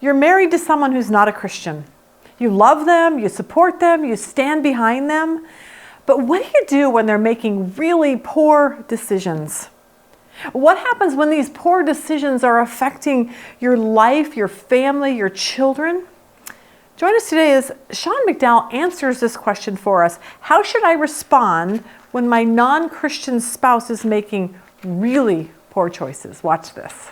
you're married to someone who's not a Christian. You love them, you support them, you stand behind them. But what do you do when they're making really poor decisions? What happens when these poor decisions are affecting your life, your family, your children? Join us today as Sean McDowell answers this question for us. How should I respond when my non-Christian spouse is making really poor choices? Watch this.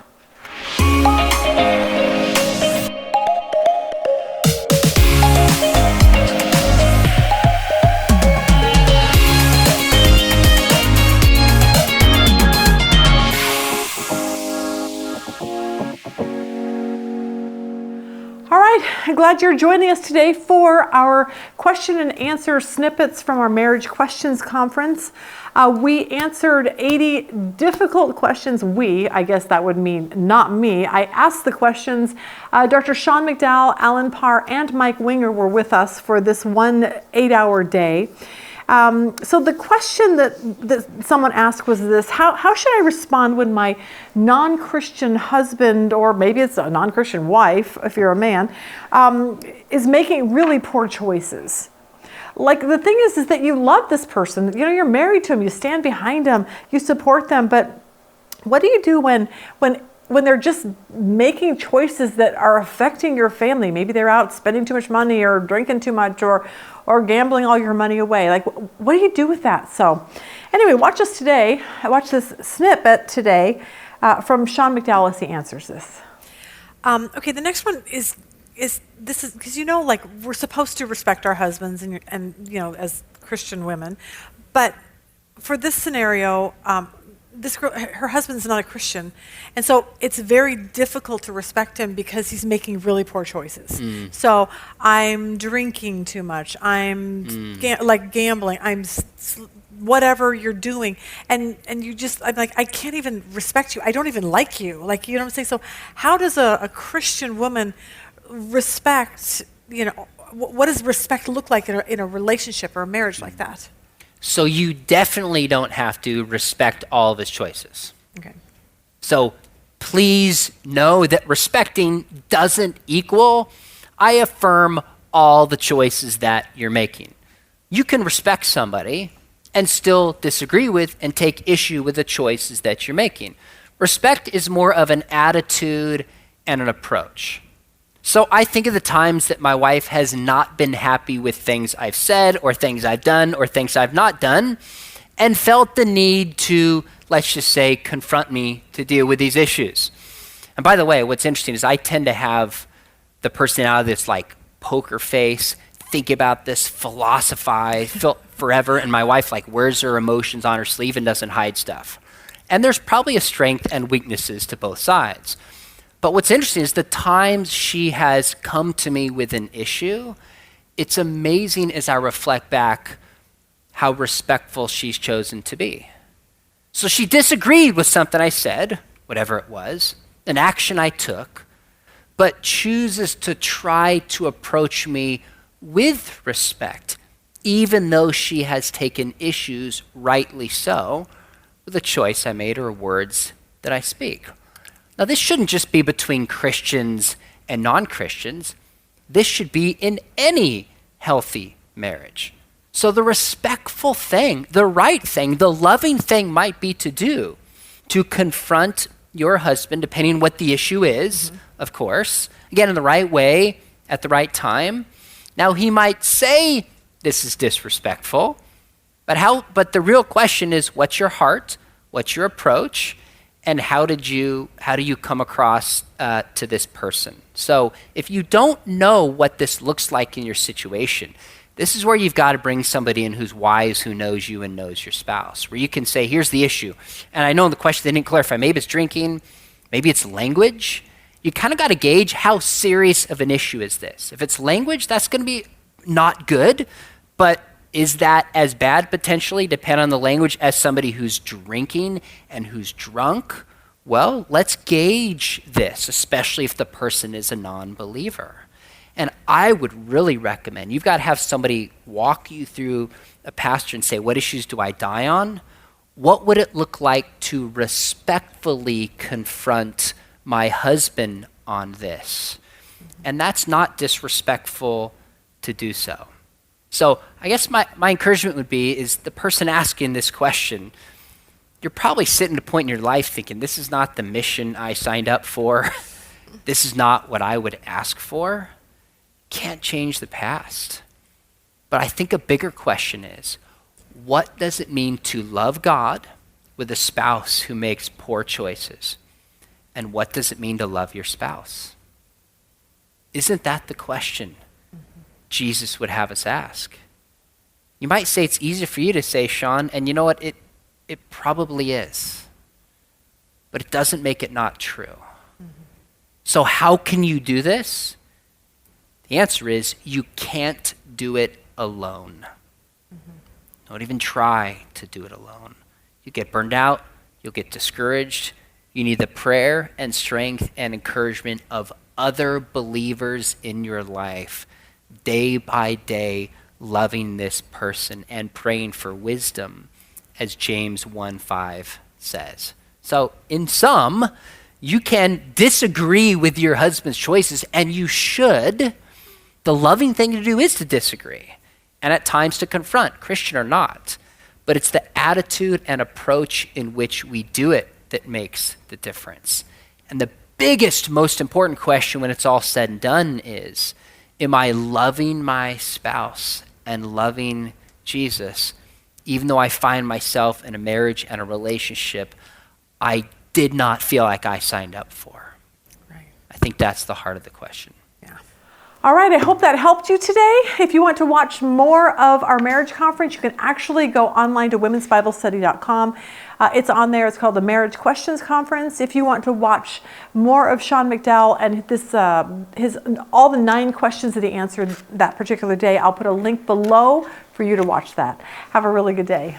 All right, I'm glad you're joining us today for our question and answer snippets from our Marriage Questions Conference. We answered 80 difficult questions. I guess that would mean not me. I asked the questions. Dr. Sean McDowell, Alan Parr, and Mike Winger were with us for this 1 8-hour day. So the question that someone asked was this: how should I respond when my non-Christian husband, or maybe it's a non-Christian wife if you're a man, is making really poor choices? Like, the thing is that you love this person, you're married to them, you stand behind them, you support them, but what do you do when they're just making choices that are affecting your family? Maybe they're out spending too much money or drinking too much or gambling all your money away. Like, what do you do with that? So anyway, watch us today. Watch this snippet today from Sean McDowell as he answers this. Okay, the next one is because like, we're supposed to respect our husbands and as Christian women, but for this scenario, this girl, her husband's not a Christian, and so it's very difficult to respect him because he's making really poor choices. So I'm drinking too much. I'm gambling. I'm whatever you're doing, and you just, I'm like, I can't even respect you. I don't even like you. Like, you know what I'm saying? So how does a Christian woman respect? What does respect look like in a relationship or a marriage like that? So you definitely don't have to respect all of his choices. Okay. So please know that respecting doesn't equal I affirm all the choices that you're making. You can respect somebody and still disagree with and take issue with the choices that you're making. Respect is more of an attitude and an approach. So I think of the times that my wife has not been happy with things I've said or things I've done or things I've not done, and felt the need to, let's just say, confront me to deal with these issues. And by the way, what's interesting is I tend to have the personality that's like poker face, think about this, philosophize forever, and my wife like wears her emotions on her sleeve and doesn't hide stuff. And there's probably a strength and weaknesses to both sides. But what's interesting is the times she has come to me with an issue, it's amazing as I reflect back how respectful she's chosen to be. So she disagreed with something I said, whatever it was, an action I took, but chooses to try to approach me with respect, even though she has taken issues, rightly so, with a choice I made or words that I speak. Now, this shouldn't just be between Christians and non-Christians. This should be in any healthy marriage. So the respectful thing, the right thing, the loving thing might be to confront your husband, depending on what the issue is, of course, again, in the right way, at the right time. Now, he might say this is disrespectful, but the real question is, what's your heart? What's your approach? And how do you come across to this person? So if you don't know what this looks like in your situation, this is where you've got to bring somebody in who's wise, who knows you and knows your spouse, where you can say, here's the issue. And I know in the question they didn't clarify, maybe it's drinking, maybe it's language. You kind of got to gauge how serious of an issue is this. If it's language, that's going to be not good, but is that as bad potentially, depend on the language, as somebody who's drinking and who's drunk? Well, let's gauge this, especially if the person is a non-believer. And I would really recommend, you've got to have somebody walk you through a pastor and say, what issues do I die on? What would it look like to respectfully confront my husband on this? And that's not disrespectful to do so. So I guess my encouragement would be is the person asking this question, you're probably sitting at a point in your life thinking, this is not the mission I signed up for. This is not what I would ask for. Can't change the past. But I think a bigger question is, what does it mean to love God with a spouse who makes poor choices? And what does it mean to love your spouse? Isn't that the question Jesus would have us ask? You might say it's easier for you to say, Sean, and you know what? It probably is. But it doesn't make it not true. So how can you do this? The answer is you can't do it alone. Don't even try to do it alone. You get burned out, you'll get discouraged. You need the prayer and strength and encouragement of other believers in your life, day by day, loving this person and praying for wisdom, as James 1:5 says. So in sum, you can disagree with your husband's choices, and you should. The loving thing to do is to disagree, and at times to confront, Christian or not. But it's the attitude and approach in which we do it that makes the difference. And the biggest, most important question when it's all said and done is, am I loving my spouse and loving Jesus, even though I find myself in a marriage and a relationship I did not feel like I signed up for? Right. I think that's the heart of the question. All right, I hope that helped you today. If you want to watch more of our marriage conference, you can actually go online to womensbiblestudy.com. It's on there. It's called the Marriage Questions Conference. If you want to watch more of Sean McDowell and all the 9 questions that he answered that particular day, I'll put a link below for you to watch that. Have a really good day.